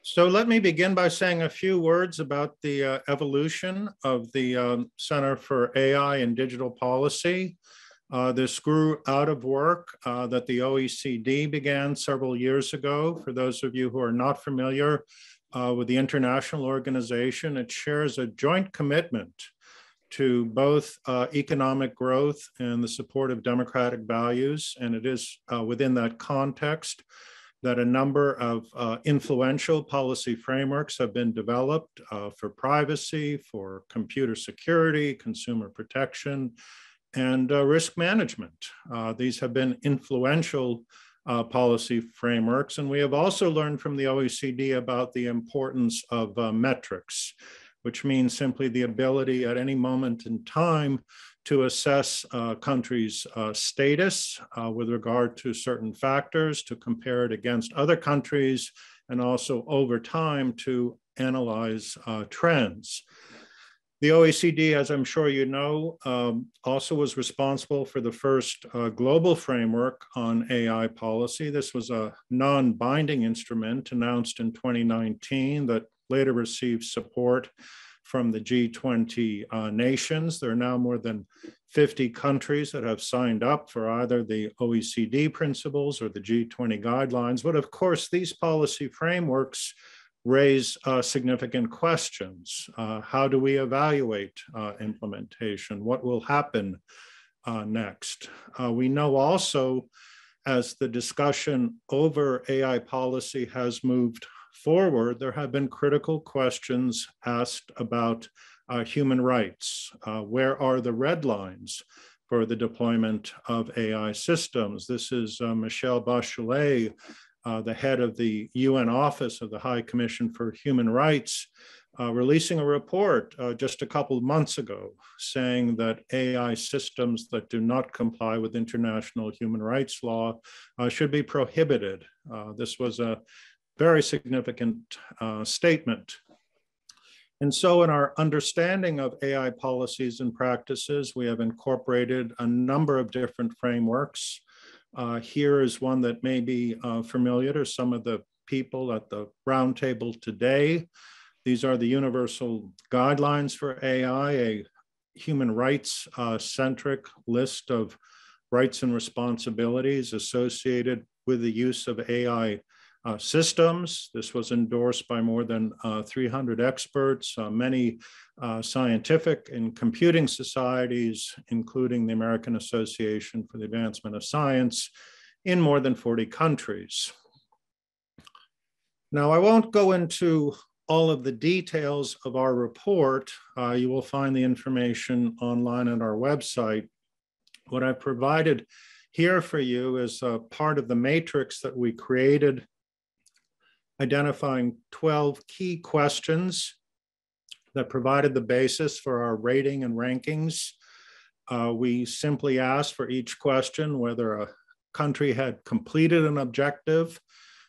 So let me begin by saying a few words about the evolution of the Center for AI and Digital Policy. This grew out of work that the OECD began several years ago. For those of you who are not familiar with the international organization, it shares a joint commitment to both economic growth and the support of democratic values. And it is within that context that a number of influential policy frameworks have been developed for privacy, for computer security, consumer protection, and risk management. These have been influential policy frameworks. And we have also learned from the OECD about the importance of metrics, which means simply the ability at any moment in time to assess a country's status with regard to certain factors, to compare it against other countries, and also over time to analyze trends. The OECD, as I'm sure you know, also was responsible for the first global framework on AI policy. This was a non-binding instrument announced in 2019 that later received support from the G20 nations. There are now more than 50 countries that have signed up for either the OECD principles or the G20 guidelines. But of course, these policy frameworks raise significant questions. How do we evaluate implementation? What will happen next? We know also, as the discussion over AI policy has moved forward, there have been critical questions asked about human rights. Where are the red lines for the deployment of AI systems? This is Michelle Bachelet, the head of the UN Office of the High Commission for Human Rights, releasing a report just a couple of months ago saying that AI systems that do not comply with international human rights law should be prohibited. This was a very significant statement. And so in our understanding of AI policies and practices, we have incorporated a number of different frameworks. Here is one that may be familiar to some of the people at the roundtable today. These are the Universal Guidelines for AI, a human rights centric list of rights and responsibilities associated with the use of AI systems. This was endorsed by more than 300 experts, many scientific and computing societies, including the American Association for the Advancement of Science, in more than 40 countries. Now, I won't go into all of the details of our report. You will find the information online on our website. What I've provided here for you is part of the matrix that we created, identifying 12 key questions that provided the basis for our rating and rankings. We simply asked for each question whether a country had completed an objective,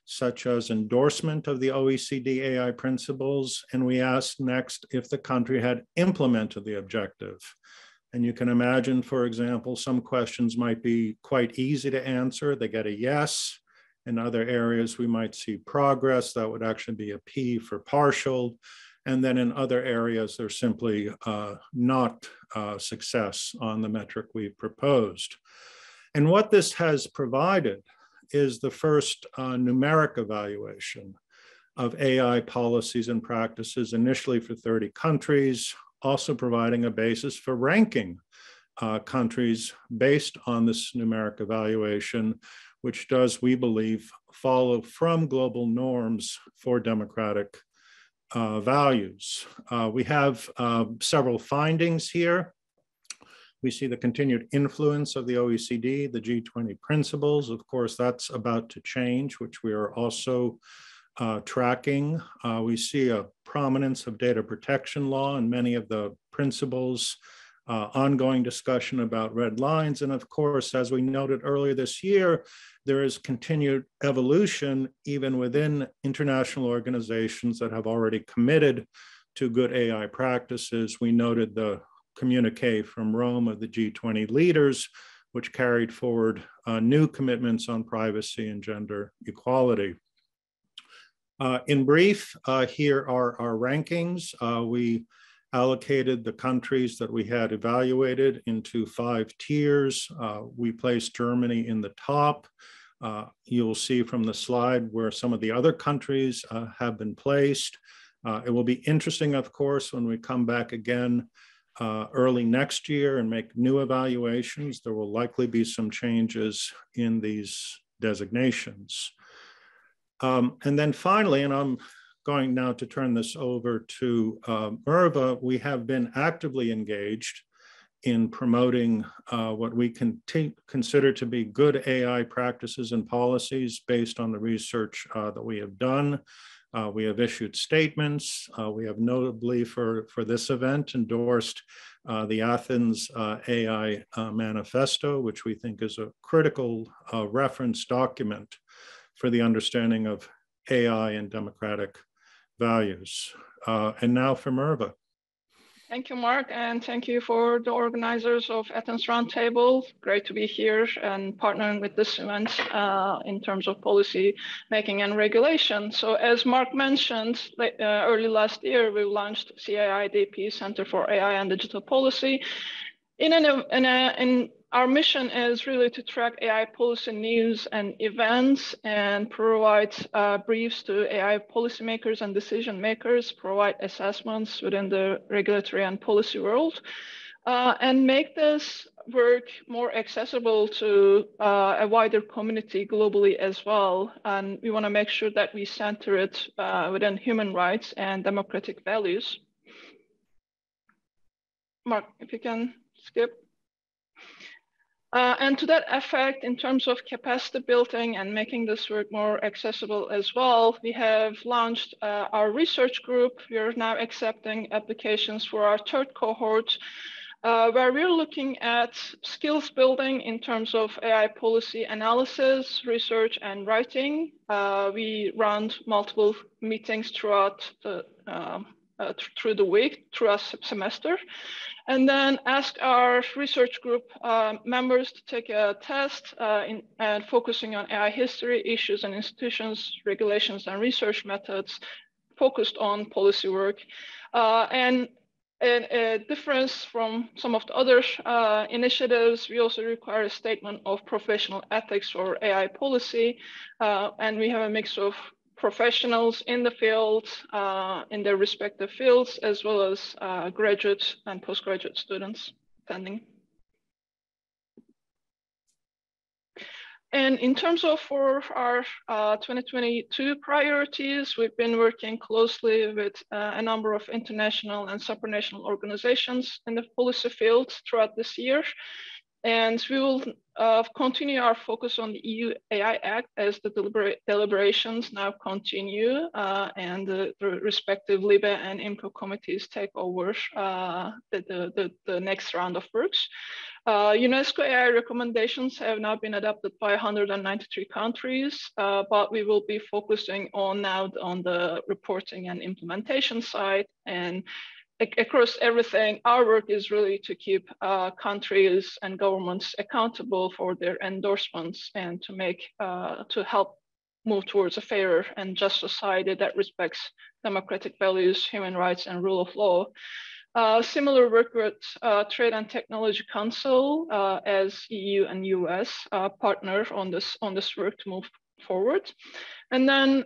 such as endorsement of the OECD AI principles, and we asked next if the country had implemented the objective. And you can imagine, for example, some questions might be quite easy to answer. They get a yes. In other areas, we might see progress. That would actually be a P for partial. And then in other areas, there's simply not success on the metric we proposed. And what this has provided is the first numeric evaluation of AI policies and practices, initially for 30 countries, also providing a basis for ranking countries based on this numeric evaluation, which does, we believe, follow from global norms for democratic values. We have several findings here. We see the continued influence of the OECD, the G20 principles. Of course, that's about to change, which we are also tracking. We see a prominence of data protection law in many of the principles, ongoing discussion about red lines. And of course, as we noted earlier this year, there is continued evolution even within international organizations that have already committed to good AI practices. We noted the communique from Rome of the G20 leaders, which carried forward new commitments on privacy and gender equality. In brief, here are our rankings. We allocated the countries that we had evaluated into 5 tiers. We placed Germany in the top. You'll see from the slide where some of the other countries have been placed. It will be interesting, of course, when we come back again early next year and make new evaluations. There will likely be some changes in these designations. And then finally, and I'm going now to turn this over to Merve, we have been actively engaged in promoting what we can consider to be good AI practices and policies based on the research that we have done. We have issued statements. We have notably for this event endorsed the Athens AI Manifesto, which we think is a critical reference document for the understanding of AI and democratic values. And now for Merve. Thank you, Mark, and thank you for the organizers of Athens Roundtable. Great to be here and partnering with this event in terms of policy making and regulation. So as Mark mentioned, early last year, we launched CAIDP, Center for AI and Digital Policy. Our mission is really to track AI policy news and events and provide briefs to AI policymakers and decision makers, provide assessments within the regulatory and policy world, and make this work more accessible to a wider community globally as well. And we want to make sure that we center it within human rights and democratic values. Mark, if you can skip. And to that effect, in terms of capacity building and making this work more accessible as well, we have launched our research group. We are now accepting applications for our 3rd cohort, where we're looking at skills building in terms of AI policy analysis, research, and writing. We run multiple meetings throughout through the week, throughout semester, and then ask our research group members to take a test and focusing on AI history, issues and institutions, regulations and research methods focused on policy work. And a difference from some of the other initiatives, we also require a statement of professional ethics for AI policy. And we have a mix of professionals in the field, in their respective fields, as well as graduate and postgraduate students attending. And in terms of for our 2022 priorities, we've been working closely with a number of international and supranational organizations in the policy field throughout this year. And we will continue our focus on the EU AI Act as the deliberations now continue and the respective LIBE and IMCO committees take over the next round of works. UNESCO AI recommendations have now been adopted by 193 countries, but we will be focusing on the reporting and implementation side. And across everything, our work is really to keep countries and governments accountable for their endorsements and to help move towards a fairer and just society that respects democratic values, human rights, and rule of law. Similar work with Trade and Technology Council as EU and US partner on this work to move forward. And then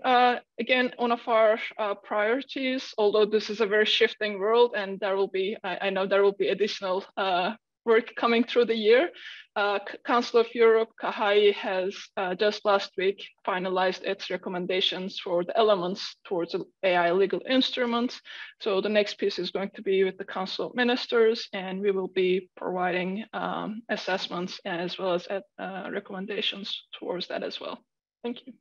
again, one of our priorities, although this is a very shifting world and there will be, I know there will be additional work coming through the year. Council of Europe, CAHAI, has just last week finalized its recommendations for the elements towards AI legal instruments. So the next piece is going to be with the Council of Ministers, and we will be providing assessments as well as recommendations towards that as well. Thank you.